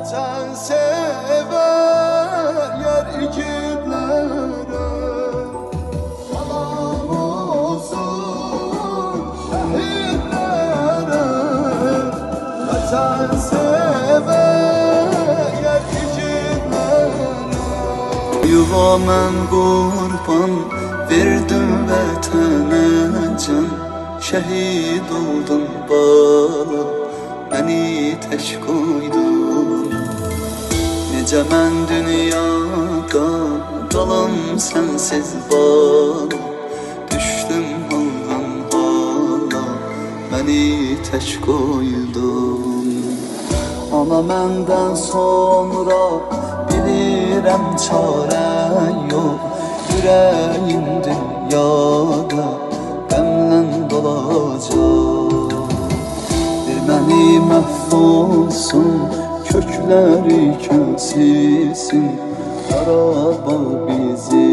Vatan sever yer yiğitlere, selam olsun şehitlere. Vatan sever yer yiğitlere. Yuvamen qurban verdim vətənə can, şəhid oldum bala, beni tək qoydun. Necə mən dünyada qalam sənsiz bala, düşdüm haldan hala, beni tək qoydun. Ana məndən sonra bilirəm çarə yox, yüreğim dünyada qəmlə dolacaq. Məni məhv olsun, kökləri kəsilsin, Qarabağ bizi